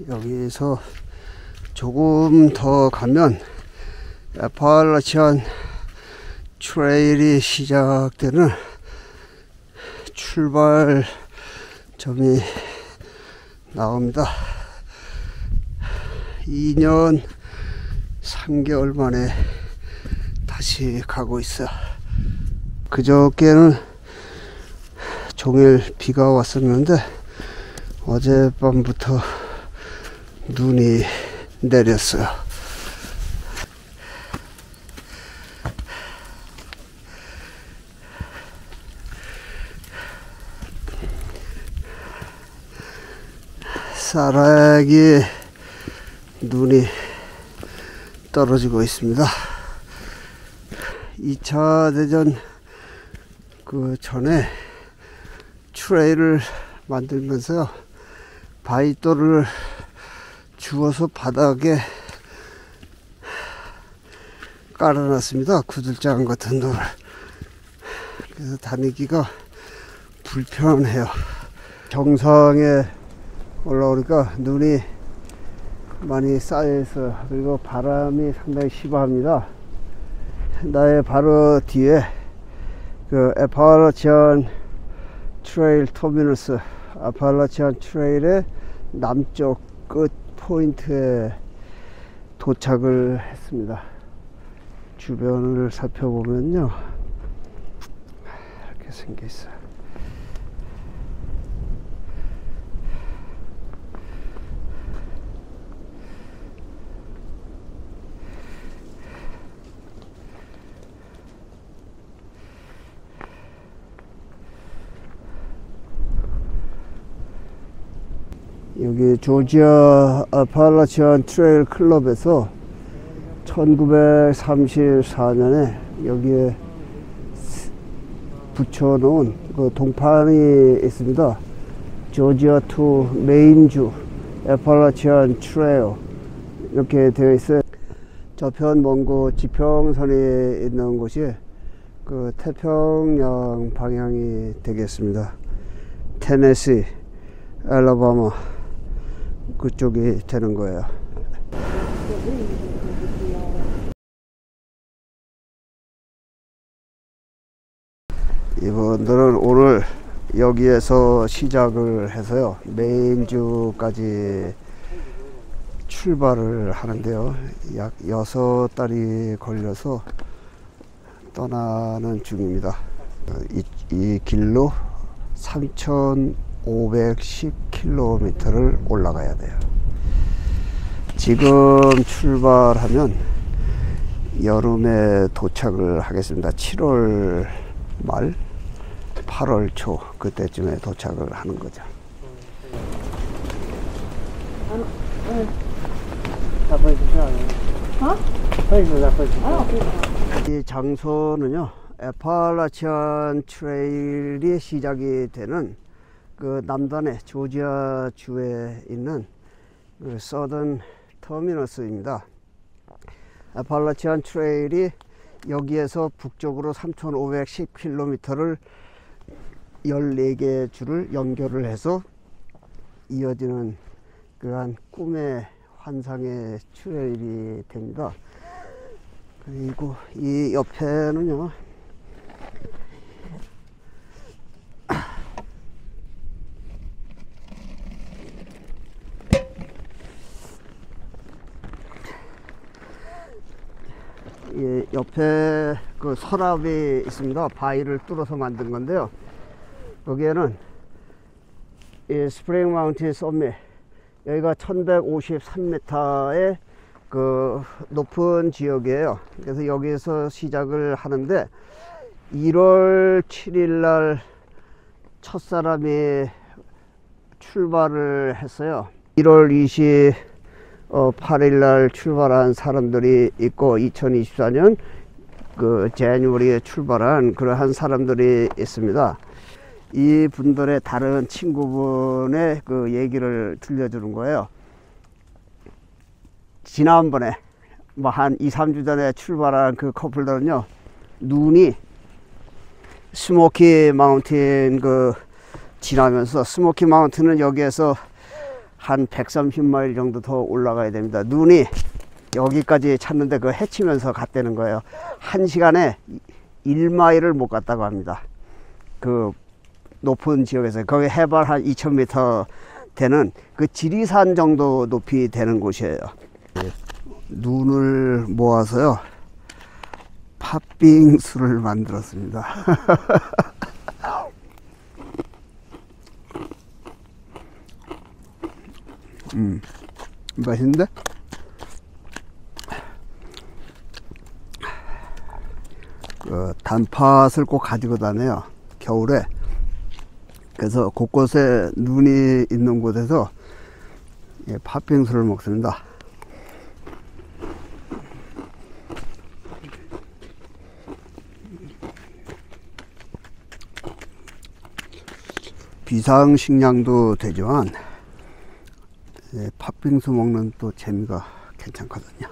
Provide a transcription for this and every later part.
여기서 조금 더 가면 애팔라치안 트레일이 시작되는 출발점이 나옵니다. 2년 3개월 만에 다시 가고 있어. 그저께는 종일 비가 왔었는데 어젯밤부터 눈이 내렸어요. 싸라기 눈이 떨어지고 있습니다. 2차 대전 그 전에 트레일을 만들면서 바위돌을 주워서 바닥에 깔아놨습니다. 구들장 같은 돌을. 그래서 다니기가 불편해요. 정상에 올라오니까 눈이 많이 쌓여있어요. 그리고 바람이 상당히 심합니다. 나의 바로 뒤에 그 애팔라치안 트레일 터미너스, 애팔라치안 트레일의 남쪽 끝 포인트에 도착을 했습니다. 주변을 살펴보면요, 이렇게 생겨 있어요. 여기 조지아 애팔라치안 트레일 클럽에서 1934년에 여기에 붙여놓은 그 동판이 있습니다. 조지아 투 메인주 애팔라치안 트레일 이렇게 되어 있어요. 저편 먼 곳 지평선이 있는 곳이 그 태평양 방향이 되겠습니다. 테네시, 알라바마 그쪽이 되는 거예요. 이분들은 오늘 여기에서 시작을 해서요, 메인주까지 출발을 하는데요, 약 6달이 걸려서 떠나는 중입니다. 이 길로 3,510km를 올라가야 돼요. 지금 출발하면 여름에 도착을 하겠습니다. 7월 말 8월 초 그때쯤에 도착을 하는 거죠. 이 장소는요, 애팔라치안 트레일이 시작이 되는 그 남단의 조지아 주에 있는 그 서던 터미너스입니다. 애팔라치안 트레일이 여기에서 북쪽으로 3,510km를 14개 줄을 연결을 해서 이어지는 그러한 꿈의 환상의 트레일이 됩니다. 그리고 이 옆에는요, 이 옆에 그 서랍이 있습니다. 바위를 뚫어서 만든 건데요, 여기에는 이 스프링 마운틴 서밋, 여기가 1153m의 그 높은 지역이에요. 그래서 여기에서 시작을 하는데 1월 7일 날 첫 사람이 출발을 했어요. 1월 28일 날 출발한 사람들이 있고 2024년 그 제뉴얼리에 출발한 그러한 사람들이 있습니다. 이 분들의 다른 친구분의 그 얘기를 들려주는 거예요. 지난번에 뭐 한 2-3주 전에 출발한 그 커플들은요, 눈이 스모키 마운틴 그 지나면서, 스모키 마운틴은 여기에서 한 130마일 정도 더 올라가야 됩니다. 눈이 여기까지 찼는데 그 헤치면서 갔다는 거예요. 1시간에 1마일을 못 갔다고 합니다. 그 높은 지역에서. 거기 해발 한 2000m 되는 그 지리산 정도 높이 되는 곳이에요. 눈을 모아서요 팥빙수를 만들었습니다. 맛있는데? 단팥을 꼭 가지고 다녀요, 겨울에. 그래서 곳곳에 눈이 있는 곳에서 팥빙수를 먹습니다. 비상식량도 되지만 팥빙수 먹는 또 재미가 괜찮거든요.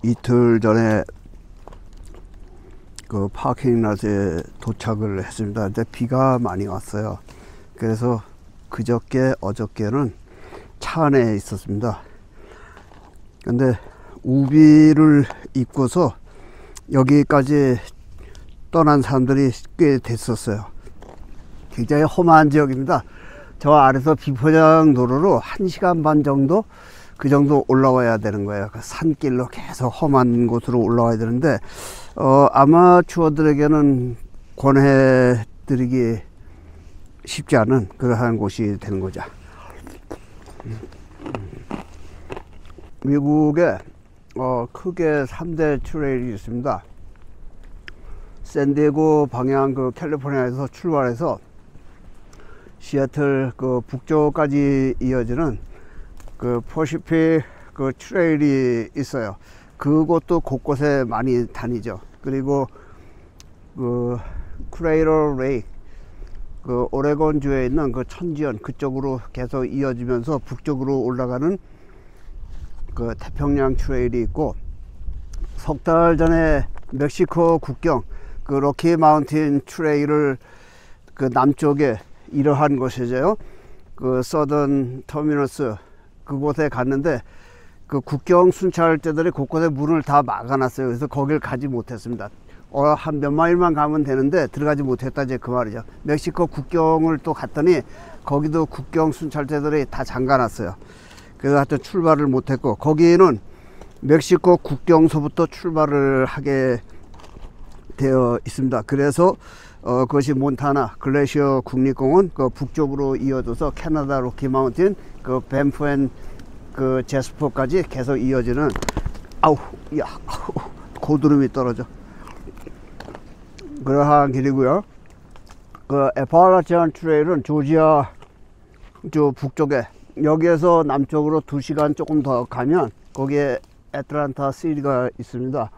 이틀 전에 그 파킹랏에 도착을 했습니다. 근데 비가 많이 왔어요. 그래서 그저께 어저께는 차 안에 있었습니다. 근데 우비를 입고서 여기까지 떠난 사람들이 꽤 됐었어요. 굉장히 험한 지역입니다. 저 아래서 비포장 도로로 1시간 반 정도 그 정도 올라와야 되는 거예요. 그 산길로 계속 험한 곳으로 올라와야 되는데 아마추어들에게는 권해드리기 쉽지 않은 그러한 곳이 되는 거죠. 미국에 크게 3대 트레일이 있습니다. 샌디에고 방향 그 캘리포니아에서 출발해서 시애틀 그 북쪽까지 이어지는 그 퍼시픽 그 트레일이 있어요. 그곳도 곳곳에 많이 다니죠. 그리고 그 크레이터 레이크 그 오레곤주에 있는 그 천지연 그쪽으로 계속 이어지면서 북쪽으로 올라가는 그 태평양 트레일이 있고, 석 달 전에 멕시코 국경 그 로키 마운틴 트레일을 그 남쪽에 이러한 곳이죠. 그 서던 터미너스 그곳에 갔는데 그 국경 순찰대들이 곳곳에 문을 다 막아놨어요. 그래서 거길 가지 못했습니다. 한 몇 마일만 가면 되는데 들어가지 못했다, 이제 그 말이죠. 멕시코 국경을 또 갔더니 거기도 국경 순찰대들이 다 잠가놨어요. 그래서 하여튼 출발을 못했고, 거기는 멕시코 국경서부터 출발을 하게 되어 있습니다. 그래서 그것이 몬타나 글래시어 국립공원 그 북쪽으로 이어져서 캐나다 로키 마운틴 그 밴프 앤 그 제스퍼까지 계속 이어지는 고드름이 떨어져 그러한 길이고요. 그 에파라치안 트레일은 조지아 저 북쪽에, 여기에서 남쪽으로 2시간 조금 더 가면 거기에 애틀란타 시티가 있습니다.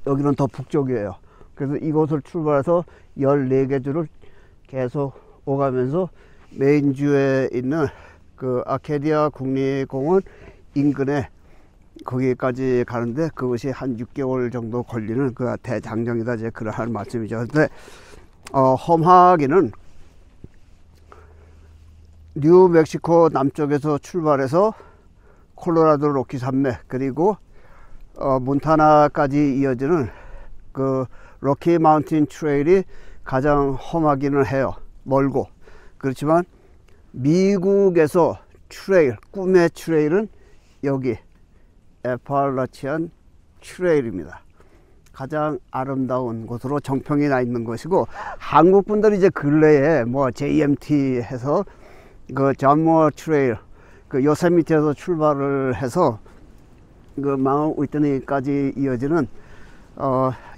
여기는 더 북쪽이에요. 그래서 이곳을 출발해서 14개 주를 계속 오가면서 메인주에 있는 그 아카디아 국립공원 인근에 거기까지 가는데 그것이 한 6개월 정도 걸리는 그 대장정이다, 이제 그러한 말씀이죠. 근데 험하기는 뉴멕시코 남쪽에서 출발해서 콜로라도 로키 산맥 그리고 몬타나까지 이어지는 그 로키 마운틴 트레일이 가장 험하기는 해요. 멀고. 그렇지만 미국에서 트레일, 꿈의 트레일은 여기 에팔라치안 트레일입니다. 가장 아름다운 곳으로 정평이 나 있는 것이고, 한국 분들이 이제 근래에 뭐 JMT 해서 그 존모어 트레일 그 요세미티에서 출발을 해서 그 마운트 위트니까지 이어지는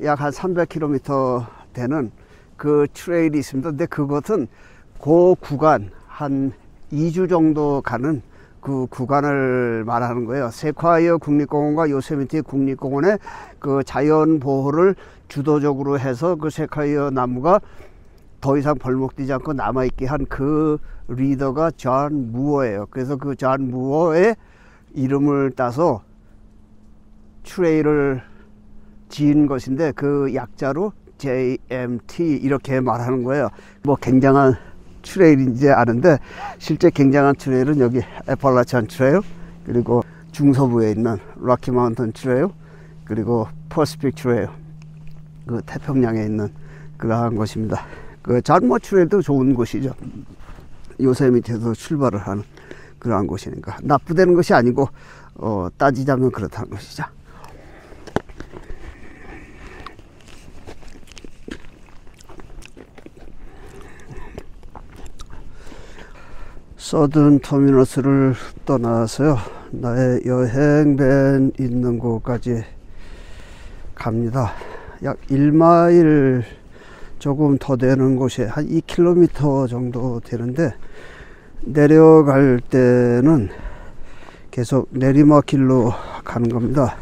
약 한 300km 되는 그 트레일이 있습니다. 근데 그것은 그 구간 한 2주 정도 가는 그 구간을 말하는 거예요. 세콰이어 국립공원과 요세미티 국립공원의 그 자연 보호를 주도적으로 해서 그 세콰이어 나무가 더 이상 벌목되지 않고 남아있게 한 그 리더가 존 무어예요. 그래서 그 존 무어의 이름을 따서 트레일을 지은 것인데 그 약자로 JMT 이렇게 말하는 거예요. 뭐 굉장한 트레일인지 아는데 실제 굉장한 트레일은 여기 애펄라치안 트레일, 그리고 중서부에 있는 락키 마운틴 트레일, 그리고 퍼시픽 트레일, 그 태평양에 있는 그러한 곳입니다. 그 잔모 트레일도 좋은 곳이죠. 요세미티에서 출발을 하는 그러한 곳이니까 나쁘다는 것이 아니고 따지자면 그렇다는 것이죠. 서든 터미너스를 떠나서요, 나의 여행밴 있는 곳까지 갑니다. 약 1마일 조금 더 되는 곳에 한 2km 정도 되는데, 내려갈 때는 계속 내리막길로 가는 겁니다.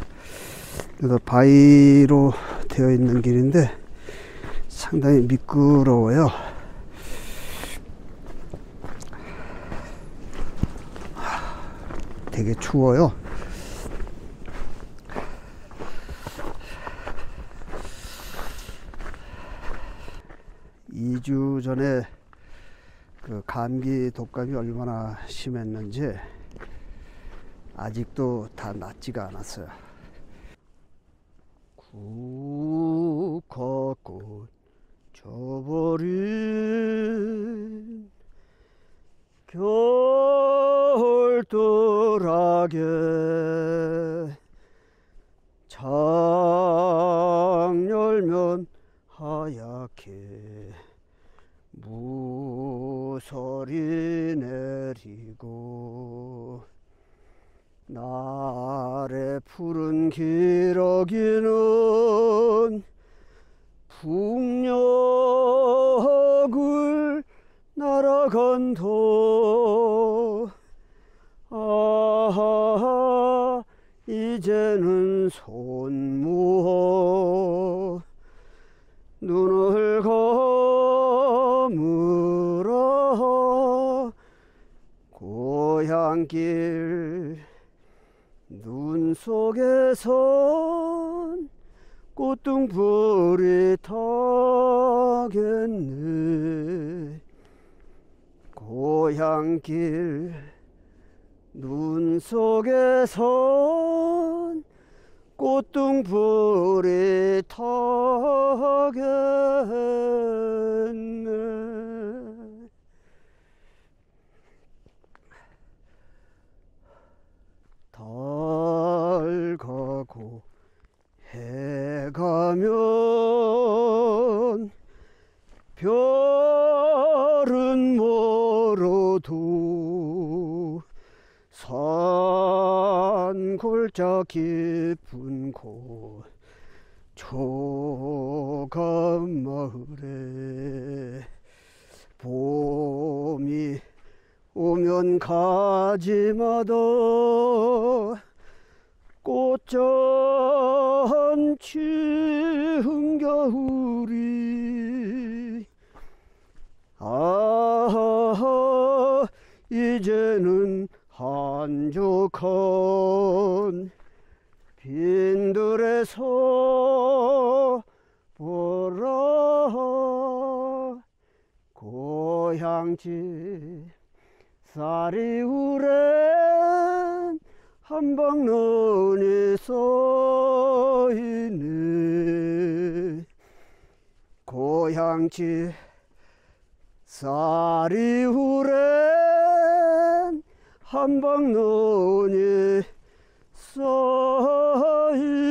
그래서 바위로 되어 있는 길인데 상당히 미끄러워요. 되게 추워요. 이 주 전에 그 감기 독감이 얼마나 심했는지 아직도 다 낫지가 않았어요. 국화꽃 져버린 겨울도락에 창 열면 하얗게 무설이 내리고 날의 푸른 기러기는 북녘을 날아간다. 아하, 이제는 손무어 눈을 감으라. 고향길 눈 속에선 꽃등불이 타겠네. 고향길 눈 속에선 꽃등불이 타겠네. 달 가고 해 가면 별은 멀어도 산 골짜 깊은 곳 초감 마을에 봄이 오면 가지마다 꽃잔치 흥겨울이 아하, 이제는 한적한 빈들에서 보라. 고향집 쌀이 우랜 한방눈이 쏘이네. 고향집 쌀이 우랜 한방눈이 쏘이네.